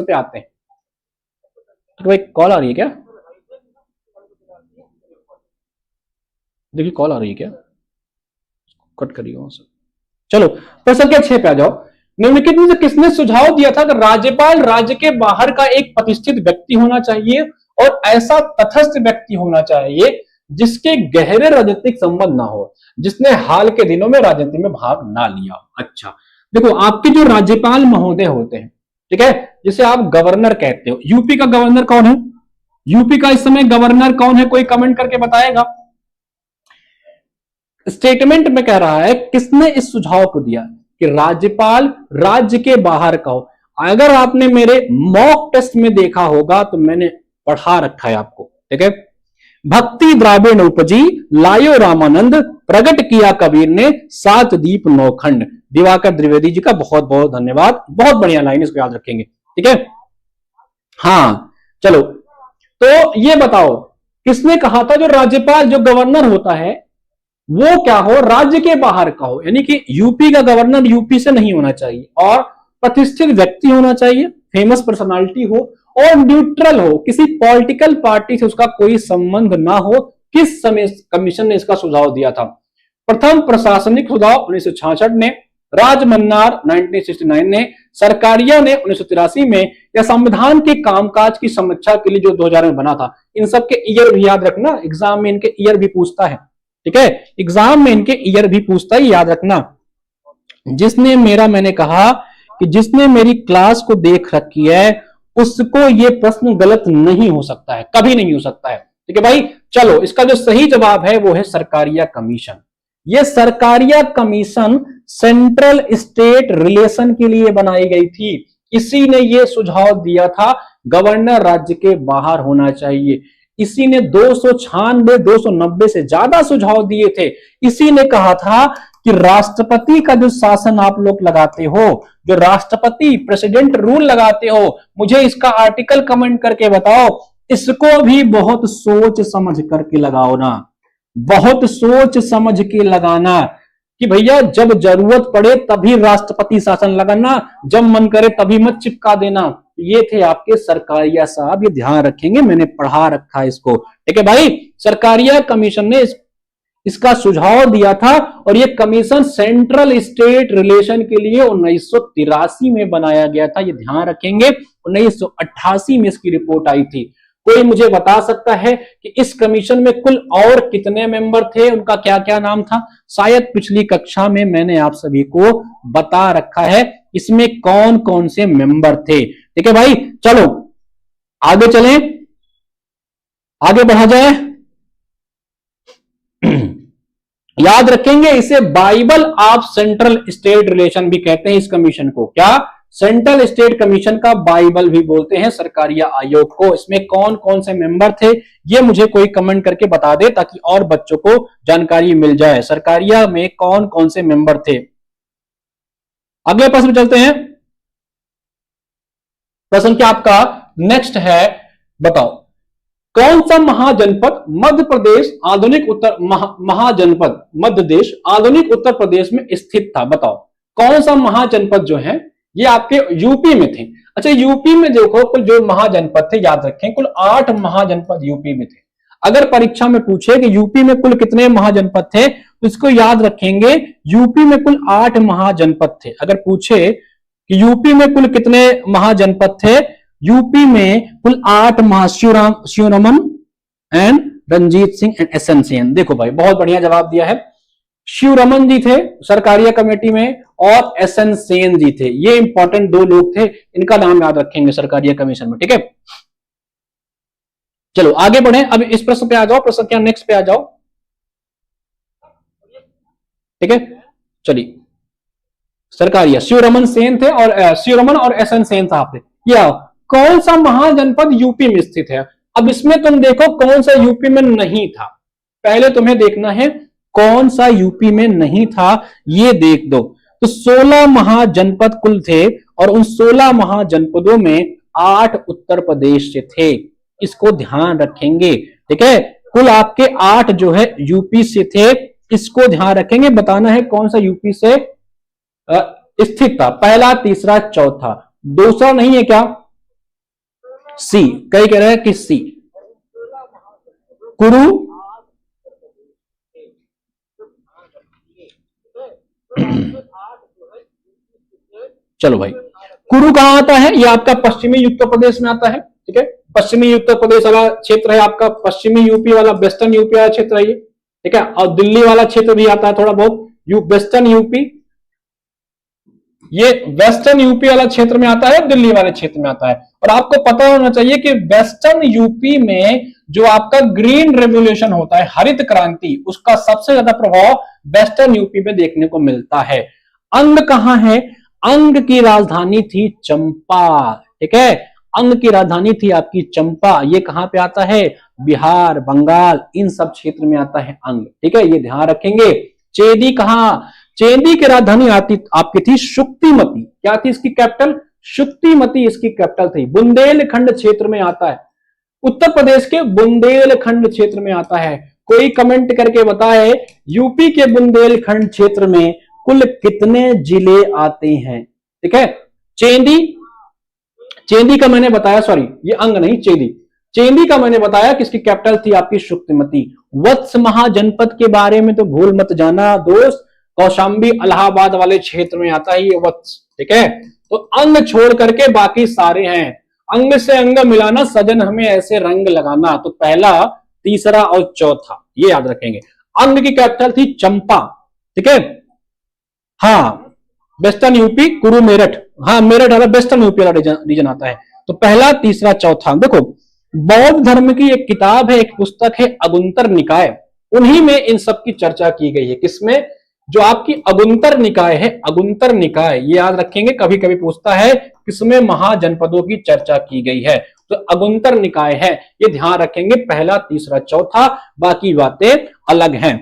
पे आते हैं। तो भाई कॉल आ रही है क्या? देखिए कॉल आ रही है क्या? कट करिए वहां से। चलो प्रश्न संख्या 6 पे आ जाओ। निम्नलिखित में से किसने सुझाव दिया था कि राज्यपाल राज्य के बाहर का एक प्रतिष्ठित व्यक्ति होना चाहिए और ऐसा तटस्थ व्यक्ति होना चाहिए जिसके गहरे राजनीतिक संबंध ना हो, जिसने हाल के दिनों में राजनीति में भाग ना लिया हो। अच्छा देखो, आपके जो राज्यपाल महोदय होते हैं, ठीक है, जिसे आप गवर्नर कहते हो, यूपी का गवर्नर कौन है? यूपी का इस समय गवर्नर कौन है? कोई कमेंट करके बताएगा। स्टेटमेंट में कह रहा है किसने इस सुझाव को दिया कि राज्यपाल राज्य के बाहर का हो। अगर आपने मेरे मॉक टेस्ट में देखा होगा तो मैंने पढ़ा रखा है आपको, ठीक है। भक्ति द्राविण उपजी लायो रामानंद, प्रकट किया कबीर ने सात दीप नौखंड। दिवाकर द्विवेदी जी का बहुत बहुत धन्यवाद, बहुत बढ़िया लाइन, इसको याद रखेंगे, ठीक है। हाँ चलो, तो ये बताओ किसने कहा था जो राज्यपाल जो गवर्नर होता है वो क्या हो, राज्य के बाहर का हो, यानी कि यूपी का गवर्नर यूपी से नहीं होना चाहिए और प्रतिष्ठित व्यक्ति होना चाहिए, फेमस पर्सनालिटी हो और न्यूट्रल हो, किसी पॉलिटिकल पार्टी से उसका कोई संबंध ना हो। किस समय कमीशन ने इसका सुझाव दिया था? प्रथम प्रशासनिक सुझाव 1966 ने, राजमन्नार 1969 ने, सरकारिया ने 1983 में, या संविधान के कामकाज की समीक्षा के लिए जो 2000 में बना था। इन सब के ईयर भी याद रखना, एग्जाम में इनके ईयर भी पूछता है, ठीक है, एग्जाम में इनके ईयर भी पूछता है, याद रखना। जिसने मेरा, मैंने कहा कि जिसने मेरी क्लास को देख रखी है उसको ये प्रश्न गलत नहीं हो सकता है, कभी नहीं हो सकता है, ठीक है भाई। चलो इसका जो सही जवाब है वो है सरकारिया कमीशन। ये Sarkaria commission central state relation के लिए बनाई गई थी। इसी ने ये सुझाव दिया था गवर्नर राज्य के बाहर होना चाहिए। इसी ने 296 290 से ज्यादा सुझाव दिए थे। इसी ने कहा था कि राष्ट्रपति का जो शासन आप लोग लगाते हो, जो राष्ट्रपति प्रेसिडेंट रूल लगाते हो, मुझे इसका आर्टिकल कमेंट करके बताओ, इसको भी बहुत सोच समझ करके लगाओ ना, बहुत सोच समझ के लगाना कि भैया जब जरूरत पड़े तभी राष्ट्रपति शासन लगाना, जब मन करे तभी मत चिपका देना। ये थे आपके सरकारिया साहब, ये ध्यान रखेंगे, मैंने पढ़ा रखा है इसको, ठीक है भाई। सरकारिया कमीशन ने इसका सुझाव दिया था और ये कमीशन सेंट्रल स्टेट रिलेशन के लिए 1983 में बनाया गया था, ये ध्यान रखेंगे। 1988 में इसकी रिपोर्ट आई थी। कोई मुझे बता सकता है कि इस कमीशन में कुल और कितने मेंबर थे, उनका क्या क्या नाम था? शायद पिछली कक्षा में मैंने आप सभी को बता रखा है इसमें कौन कौन से मेंबर थे, ठीक है भाई। चलो आगे चलें, आगे बढ़ा जाए। याद रखेंगे इसे Bible of central state relation भी कहते हैं इस कमीशन को। क्या? सेंट्रल स्टेट कमीशन का बाइबल भी बोलते हैं सरकारिया आयोग को। इसमें कौन कौन से मेंबर थे ये मुझे कोई कमेंट करके बता दे ताकि और बच्चों को जानकारी मिल जाए, सरकारिया में कौन कौन से मेंबर थे। अगले प्रश्न चलते हैं। प्रश्न क्या आपका नेक्स्ट है, बताओ कौन सा महाजनपद मध्य प्रदेश आधुनिक उत्तर महाजनपद मध्य देश आधुनिक उत्तर प्रदेश में स्थित था? बताओ कौन सा महाजनपद जो है ये आपके यूपी में थे। अच्छा यूपी में देखो कुल जो महाजनपद थे, याद रखें कुल 8 महाजनपद यूपी में थे। अगर परीक्षा में पूछे कि यूपी में कुल कितने महाजनपद थे तो इसको याद रखेंगे यूपी में कुल 8 महाजनपद थे। अगर पूछे कि यूपी में कुल कितने महाजनपद थे, यूपी में कुल 8 Shivraman and Ranjit Singh and SN Sen. देखो भाई बहुत बढ़िया जवाब दिया है। शिवरमन जी थे सरकारिया कमेटी में और एसएन सेन जी थे, ये इंपॉर्टेंट 2 लोग थे, इनका नाम याद रखेंगे सरकारिया कमीशन में, ठीक है। चलो आगे बढ़े, अब इस प्रश्न पे आ जाओ, प्रश्न क्या नेक्स्ट पे आ जाओ, ठीक है। चलिए सरकारिया शिवरमन सेन थे और शिवरमन और एसएन सेन साहब थे। या कौन सा महाजनपद यूपी में स्थित है? अब इसमें तुम देखो कौन सा यूपी में नहीं था, पहले तुम्हें देखना है कौन सा यूपी में नहीं था, ये देख दो। तो 16 महाजनपद कुल थे और उन 16 महाजनपदों में 8 उत्तर प्रदेश से थे, इसको ध्यान रखेंगे, ठीक है। कुल आपके 8 जो है यूपी से थे, इसको ध्यान रखेंगे। बताना है कौन सा यूपी से स्थित था, पहला तीसरा चौथा, दूसरा नहीं है क्या? सी, कई कह रहे हैं कि सी कुरु। चलो भाई, कुरु कहां आता है? ये आपका पश्चिमी उत्तर प्रदेश में आता है, ठीक है। पश्चिमी उत्तर प्रदेश वाला क्षेत्र है आपका, पश्चिमी यूपी वाला, वेस्टर्न यूपी वाला क्षेत्र है ये, ठीक है। और दिल्ली वाला क्षेत्र भी आता है थोड़ा बहुत, वेस्टर्न यूपी, ये वेस्टर्न यूपी वाला क्षेत्र में आता है, दिल्ली वाले क्षेत्र में आता है। और आपको पता होना चाहिए कि वेस्टर्न यूपी में जो आपका ग्रीन रेवोल्यूशन होता है, हरित क्रांति, उसका सबसे ज्यादा प्रभाव वेस्टर्न यूपी में देखने को मिलता है। अंग कहां है? अंग की राजधानी थी चंपा, ठीक है। अंग की राजधानी थी आपकी चंपा। ये कहां पे आता है? बिहार, बंगाल, इन सब क्षेत्र में आता है अंग, ठीक है। ये ध्यान रखेंगे। चेदी कहां? चेदी की राजधानी आती आपकी थी शुक्तिमती। क्या थी इसकी कैपिटल? शुक्तिमती इसकी कैपिटल थी। बुंदेलखंड क्षेत्र में आता है, उत्तर प्रदेश के बुंदेलखंड क्षेत्र में आता है। कोई कमेंट करके बताए यूपी के बुंदेलखंड क्षेत्र में कुल कितने जिले आते हैं, ठीक है। चेंदी, चेंदी का मैंने बताया, सॉरी ये अंग नहीं, चेंदी, चेंदी का मैंने बताया कि इसकी कैपिटल थी आपकी शुक्तिमती। वत्स महाजनपद के बारे में तो भूल मत जाना दोस्त, कौशाम्बी इलाहाबाद वाले क्षेत्र में आता है ये वत्स, ठीक है। तो अंग छोड़ करके बाकी सारे हैं। अंग से अंग मिलाना सजन हमें ऐसे रंग लगाना, तो पहला, तीसरा और चौथा ये याद रखेंगे। अंग की कैपिटल थी चंपा, ठीक है। हाँ, वेस्टर्न यूपी, कुरु, मेरठ, हाँ मेरठ वाला वेस्टर्न यूपी वाला रीजन आता है। तो पहला, तीसरा, चौथा। देखो, बौद्ध धर्म की एक किताब है, एक पुस्तक है अगुंतर निकाय, उन्हीं में इन सब की चर्चा की गई है। किसमें? जो आपकी अगुंतर निकाय है, अगुंतर निकाय, ये याद रखेंगे, कभी कभी पूछता है किसमें महाजनपदों की चर्चा की गई है, तो अगुंतर निकाय है, ये ध्यान रखेंगे। पहला, तीसरा, चौथा, बाकी बातें अलग हैं।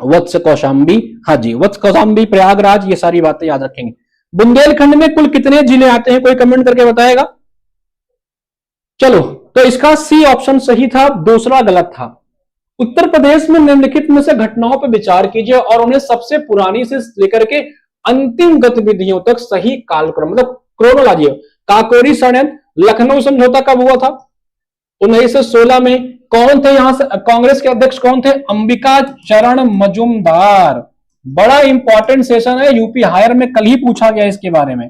वत्स, कौशाम्बी, हाँ जी, वत्स, कौशाम्बी, प्रयागराज, ये सारी बातें याद रखेंगे। बुंदेलखंड में कुल कितने जिले आते हैं? कोई कमेंट करके बताएगा। चलो, तो इसका सी ऑप्शन सही था, दूसरा गलत था। उत्तर प्रदेश में निम्नलिखित में से घटनाओं पर विचार कीजिए और उन्हें सबसे पुरानी से लेकर के अंतिम गतिविधियों तक सही कालक्रम, मतलब क्रोनोलॉजी। काकोरी षड्यंत्र, लखनऊ समझौता कब हुआ था? 1916 में। कौन थे यहां से कांग्रेस के अध्यक्ष? कौन थे? अंबिका चरण मजूमदार। बड़ा इंपॉर्टेंट सेशन है, यूपी हायर में कल ही पूछा गया इसके बारे में।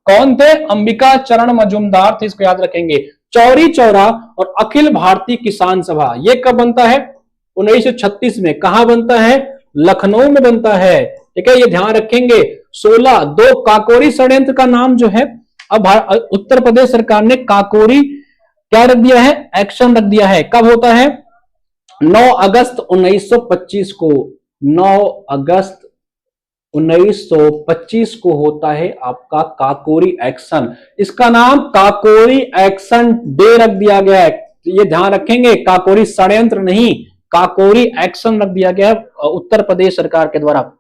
कौन थे? अंबिका चरण मजूमदार थे, इसको याद रखेंगे। चौरी चौरा और अखिल भारतीय किसान सभा, ये कब बनता है? 1936 में। कहां बनता है? लखनऊ में बनता है, ठीक है, ये ध्यान रखेंगे। 16, 2 काकोरी षड्यंत्र का नाम जो है, अब उत्तर प्रदेश सरकार ने काकोरी क्या रख दिया है? एक्शन रख दिया है। कब होता है? 9 अगस्त 1925 को, 9 अगस्त 1925 को होता है आपका काकोरी एक्शन। इसका नाम काकोरी एक्शन डे रख दिया गया है, ये ध्यान रखेंगे। काकोरी षड्यंत्र नहीं, काकोरी एक्शन रख दिया गया है उत्तर प्रदेश सरकार के द्वारा।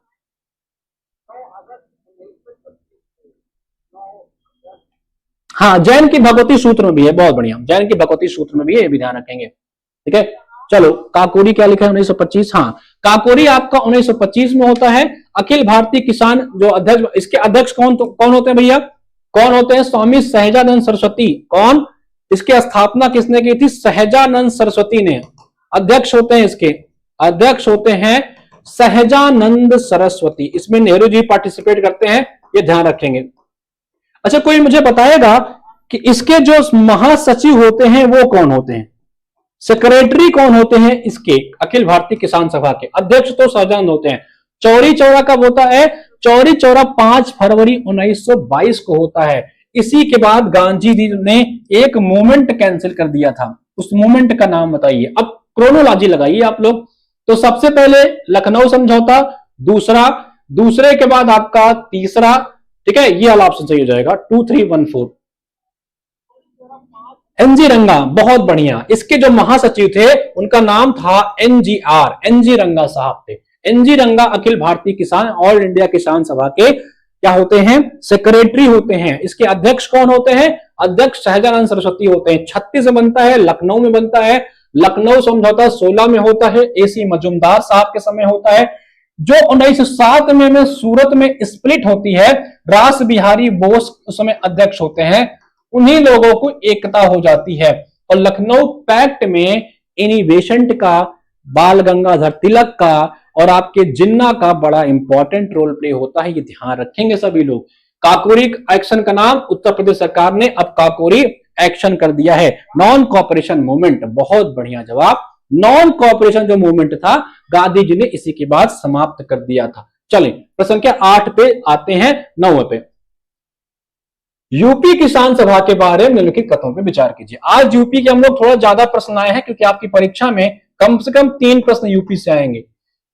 हाँ, जैन की भगवती सूत्र में भी है, बहुत बढ़िया, जैन की भगवती सूत्र में भी है, ये भी ध्यान रखेंगे, ठीक है। चलो, काकोरी क्या लिखा है? 1925। हाँ, काकोरी आपका 1925 में होता है। अखिल भारतीय किसान जो अध्यक्ष, इसके अध्यक्ष कौन होते हैं भैया? कौन होते हैं? स्वामी सहजानंद सरस्वती। कौन? इसकी स्थापना किसने की थी? सहजानंद सरस्वती ने। अध्यक्ष होते हैं इसके, अध्यक्ष होते हैं सहजानंद सरस्वती। इसमें नेहरू जी पार्टिसिपेट करते हैं, ये ध्यान रखेंगे। अच्छा, कोई मुझे बताएगा कि इसके जो महासचिव होते हैं वो कौन होते हैं? सेक्रेटरी कौन होते हैं इसके? अखिल भारतीय किसान सभा के अध्यक्ष तो सहजानंद होते हैं। चौरी चौरा कब होता है? चौरी चौरा 5 फरवरी 1922 को होता है। इसी के बाद गांधी जी ने एक मूवमेंट कैंसिल कर दिया था, उस मूवमेंट का नाम बताइए। अब क्रोनोलॉजी लगाइए आप लोग। तो सबसे पहले लखनऊ समझौता, दूसरे के बाद आपका तीसरा, ठीक है, ये वाला ऑप्शन सही हो जाएगा, 2314। एनजी रंगा, बहुत बढ़िया। इसके जो महासचिव थे उनका नाम था एनजीआर, एनजी रंगा साहब थे। एनजी रंगा अखिल भारतीय किसान, ऑल इंडिया किसान सभा के क्या होते हैं? सेक्रेटरी होते हैं। इसके अध्यक्ष कौन होते हैं? अध्यक्ष सहजानंद सरस्वती होते हैं। 36 में बनता है, लखनऊ में बनता है। लखनऊ समझौता 16 में होता है, एसी मजूमदार साहब के समय होता है। जो 1907 में सूरत में स्प्लिट होती है, रास बिहारी बोस उस समय अध्यक्ष होते हैं। उन्हीं लोगों को एकता हो जाती है। और लखनऊ पैक्ट में इनिवेशंट का, बाल गंगाधर तिलक का और आपके जिन्ना का बड़ा इंपॉर्टेंट रोल प्ले होता है, ये ध्यान रखेंगे सभी लोग। काकोरी एक्शन का नाम उत्तर प्रदेश सरकार ने अब काकोरी एक्शन कर दिया है। नॉन कॉपरेशन मूवमेंट, बहुत बढ़िया जवाब। नॉन कॉपरेशन जो मूवमेंट था गांधी जी ने इसी के बाद समाप्त कर दिया था। चलें प्रश्न संख्या 8 पे आते हैं, 9 पे। यूपी किसान सभा के बारे में निम्नलिखित कथनों पे विचार कीजिए। आज यूपी के हम लोग थोड़ा ज्यादा प्रश्न आए हैं क्योंकि आपकी परीक्षा में कम से कम 3 प्रश्न यूपी से आएंगे।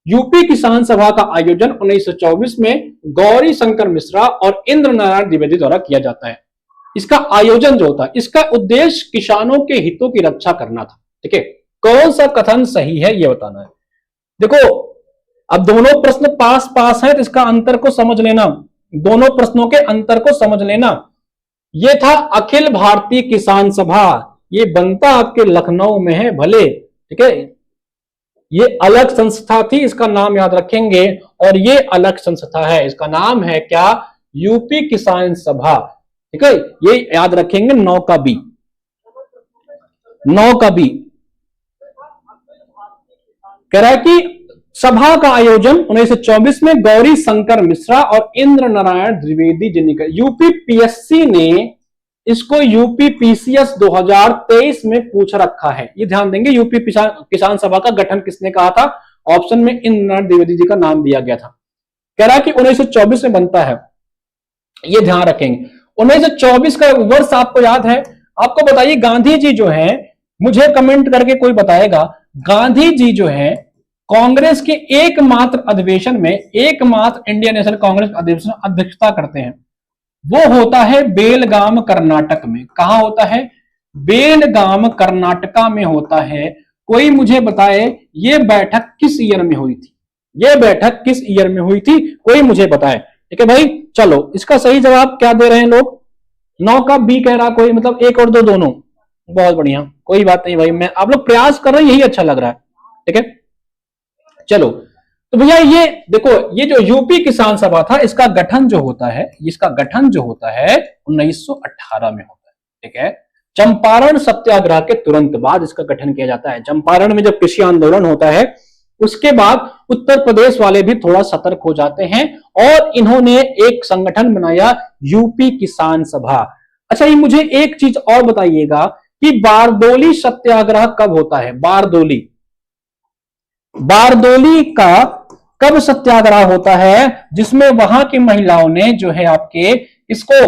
यूपी किसान सभा का आयोजन 1924 में गौरी शंकर मिश्रा और इंद्र नारायण द्विवेदी द्वारा किया जाता है। इसका आयोजन जो था, इसका उद्देश्य किसानों के हितों की रक्षा करना था। ठीक है, कौन सा कथन सही है यह बताना है। देखो अब दोनों प्रश्न पास पास है तो इसका अंतर को समझ लेना, दोनों प्रश्नों के अंतर को समझ लेना। यह था अखिल भारतीय किसान सभा, ये बनता आपके लखनऊ में है भले, ठीक है, ये अलग संस्था थी, इसका नाम याद रखेंगे। और ये अलग संस्था है, इसका नाम है क्या, यूपी किसान सभा। ठीक है, ये याद रखेंगे। 9 का बी, 9 का बी कह रहा है कि सभा का आयोजन 1924 में गौरी शंकर मिश्रा और इंद्र नारायण द्विवेदी जी ने किया। यूपी पीएससी ने इसको यूपी पीसीएस 2023 में पूछ रखा है, ये ध्यान देंगे। यूपी किसान सभा का गठन किसने कहा था, ऑप्शन में इंद्र नारायण द्विवेदी जी का नाम दिया गया था। कह रहा है कि 1924 में बनता है, ये ध्यान रखेंगे। 1924 का वर्ष आपको याद है, आपको बताइए गांधी जी जो है, मुझे कमेंट करके कोई बताएगा, गांधी जी जो है कांग्रेस के एकमात्र अधिवेशन में, एकमात्र इंडियन नेशनल कांग्रेस अधिवेशन अध्यक्षता करते हैं, वो होता है बेलगाम कर्नाटक में। कहां होता है, बेलगाम कर्नाटका में होता है। कोई मुझे बताए ये बैठक किस ईयर में हुई थी, ये बैठक किस ईयर में हुई थी, कोई मुझे बताए। ठीक है भाई, चलो इसका सही जवाब क्या दे रहे हैं लोग, 9 का बी कह रहा कोई, मतलब 1 और 2 दोनों। बहुत बढ़िया, कोई बात नहीं भाई, मैं आप लोग प्रयास कर रहे हैं, यही अच्छा लग रहा है। ठीक है, चलो तो भैया ये देखो, ये जो यूपी किसान सभा था, इसका गठन जो होता है, इसका गठन जो होता है 1918 में होता है। ठीक है, चंपारण सत्याग्रह के तुरंत बाद इसका गठन किया जाता है। चंपारण में जब कृषि आंदोलन होता है, उसके बाद उत्तर प्रदेश वाले भी थोड़ा सतर्क हो जाते हैं और इन्होंने एक संगठन बनाया, यूपी किसान सभा। अच्छा, ये मुझे एक चीज और बताइएगा कि बारदोली सत्याग्रह कब होता है, बारदोली, बारदोली का कब सत्याग्रह होता है, जिसमें वहां की महिलाओं ने जो है आपके इसको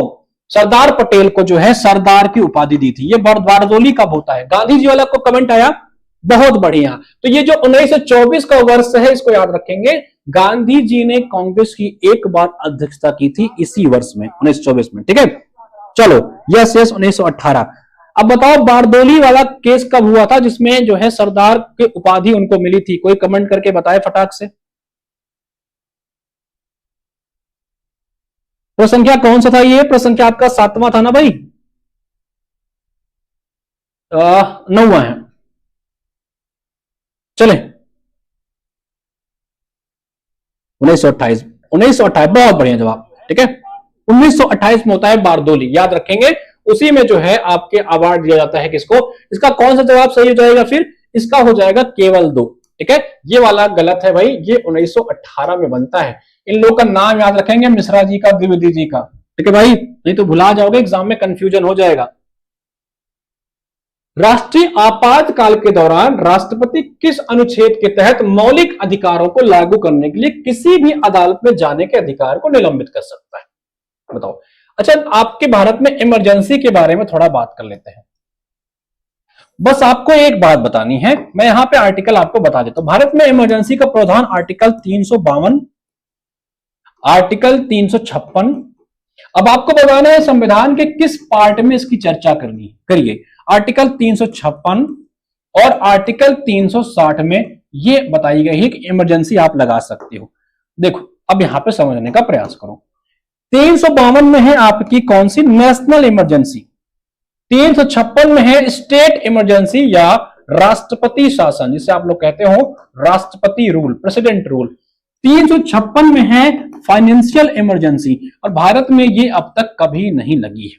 सरदार पटेल को जो है सरदार की उपाधि दी थी। ये बारदोली कब होता है, गांधी जी वाला को कमेंट आया, बहुत बढ़िया। तो ये जो 1924 का वर्ष है, इसको याद रखेंगे। गांधी जी ने कांग्रेस की एक बार अध्यक्षता की थी इसी वर्ष में, 1924 में। ठीक है, चलो यस यस 1918। अब बताओ बारदोली वाला केस कब हुआ था, जिसमें जो है सरदार की उपाधि उनको मिली थी, कोई कमेंट करके बताए फटाक से। प्रश्न संख्या कौन सा था, ये प्रश्न संख्या आपका 7वां था ना भाई, 9वां है। चले 1928, 1928 बहुत बढ़िया जवाब। ठीक है, 1928 में होता है बारदोली, याद रखेंगे। उसी में जो है आपके अवार्ड दिया जाता है किसको, इसका कौन सा जवाब सही हो जाएगा, फिर इसका हो जाएगा केवल 2। ठीक है, ये वाला गलत है भाई, ये 1918 में बनता है। इन लोगों का नाम याद रखेंगे, मिश्रा जी का, द्विवेदी जी का। ठीक है भाई, नहीं तो भुला जाओगे, एग्जाम में कंफ्यूजन हो जाएगा। राष्ट्रीय आपातकाल के दौरान राष्ट्रपति किस अनुच्छेद के तहत मौलिक अधिकारों को लागू करने के लिए किसी भी अदालत में जाने के अधिकार को निलंबित कर सकता है, बताओ। अच्छा, आपके भारत में इमरजेंसी के बारे में थोड़ा बात कर लेते हैं। बस आपको एक बात बतानी है, मैं यहां पे आर्टिकल आपको बता देता हूं। भारत में इमरजेंसी का प्रावधान आर्टिकल 352, आर्टिकल 356। अब आपको बताना है संविधान के किस पार्ट में इसकी चर्चा करनी करिए। आर्टिकल 356 और आर्टिकल 360 में ये बताई गई है कि इमरजेंसी आप लगा सकते हो। देखो अब यहां पे समझने का प्रयास करो। 352 में है आपकी कौन सी, नेशनल इमरजेंसी। 356 में है स्टेट इमरजेंसी या राष्ट्रपति शासन, जिसे आप लोग कहते हो राष्ट्रपति रूल, प्रेसिडेंट रूल। 356 में है फाइनेंशियल इमरजेंसी, और भारत में ये अब तक कभी नहीं लगी है।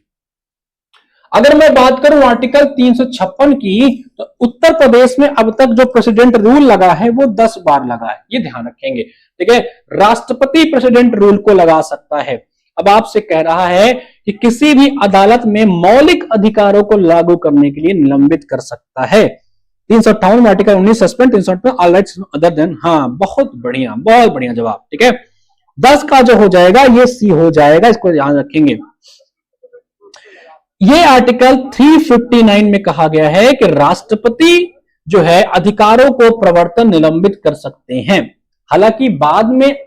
अगर मैं बात करूं आर्टिकल 356 की, तो उत्तर प्रदेश में अब तक जो प्रेसिडेंट रूल लगा है वो 10 बार लगा है, ये ध्यान रखेंगे। ठीक है, राष्ट्रपति प्रेसिडेंट रूल को लगा सकता है। अब आपसे कह रहा है कि किसी भी अदालत में मौलिक अधिकारों को लागू करने के लिए निलंबित कर सकता है। 358 article 19 suspend, 358 all rights other than. हाँ, बहुत बढ़िया जवाब। ठीक है, 10 का जो हो जाएगा ये सी हो जाएगा, इसको ध्यान रखेंगे। ये आर्टिकल 359 में कहा गया है कि राष्ट्रपति जो है अधिकारों को प्रवर्तन निलंबित कर सकते हैं। हालांकि बाद में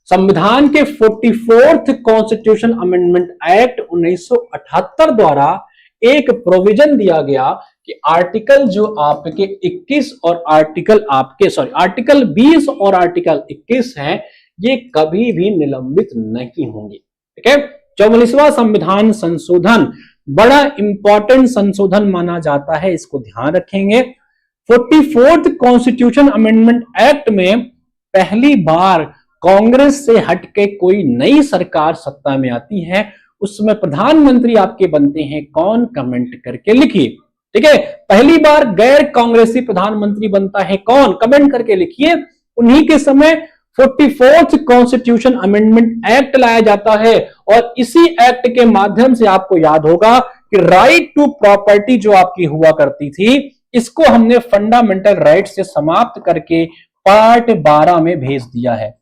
संविधान के 44th कॉन्स्टिट्यूशन अमेंडमेंट एक्ट 1978 द्वारा एक प्रोविजन दिया गया कि आर्टिकल जो आपके 21 और आर्टिकल 20 और आर्टिकल 21 हैं, ये कभी भी निलंबित नहीं होंगे। ठीक है, 44वां संविधान संशोधन बड़ा इंपॉर्टेंट संशोधन माना जाता है, इसको ध्यान रखेंगे। 44th कॉन्स्टिट्यूशन अमेंडमेंट एक्ट में पहली बार कांग्रेस से हटके कोई नई सरकार सत्ता में आती है, उसमें प्रधानमंत्री आपके बनते हैं कौन, कमेंट करके लिखिए। ठीक है, पहली बार गैर कांग्रेसी प्रधानमंत्री बनता है कौन, कमेंट करके लिखिए। उन्हीं के समय 44th कॉन्स्टिट्यूशन अमेंडमेंट एक्ट लाया जाता है, और इसी एक्ट के माध्यम से आपको याद होगा कि राइट टू प्रॉपर्टी जो आपकी हुआ करती थी, इसको हमने फंडामेंटल राइट से समाप्त करके पार्ट 12 में भेज दिया है।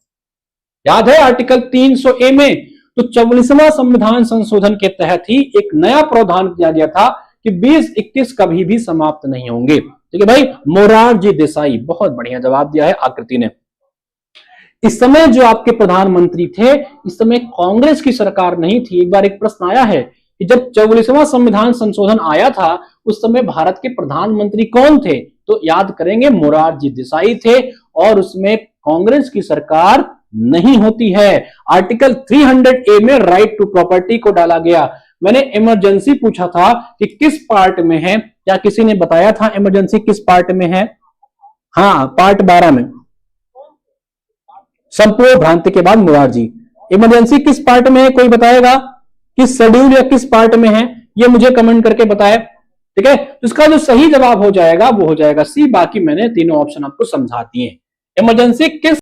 याद है आर्टिकल 300A में, तो 44वां संविधान संशोधन के तहत ही एक नया प्रावधान किया गया था कि 20-21 कभी भी समाप्त नहीं होंगे। ठीक है भाई, मोरारजी देसाई, बहुत बढ़िया जवाब दिया है आकृति ने। इस समय जो आपके प्रधानमंत्री थे, इस समय कांग्रेस की सरकार नहीं थी। एक बार एक प्रश्न आया है कि जब 44वां संविधान संशोधन आया था, उस समय भारत के प्रधानमंत्री कौन थे, तो याद करेंगे मोरारजी देसाई थे, और उसमें कांग्रेस की सरकार नहीं होती है। आर्टिकल 300A में राइट टू प्रॉपर्टी को डाला गया। मैंने इमरजेंसी पूछा था कि किस पार्ट में है, क्या किसी ने बताया था इमरजेंसी किस पार्ट में है? हाँ, पार्ट 12 में। संपूर्ण भ्रांति के बाद मुरारजी, इमरजेंसी किस पार्ट में है, कोई बताएगा? किस शेड्यूल या किस पार्ट में है, ये मुझे कमेंट करके बताए। ठीक है, तो इसका जो सही जवाब हो जाएगा वो हो जाएगा सी। बाकी मैंने तीनों ऑप्शन आपको समझा दिए। इमरजेंसी किस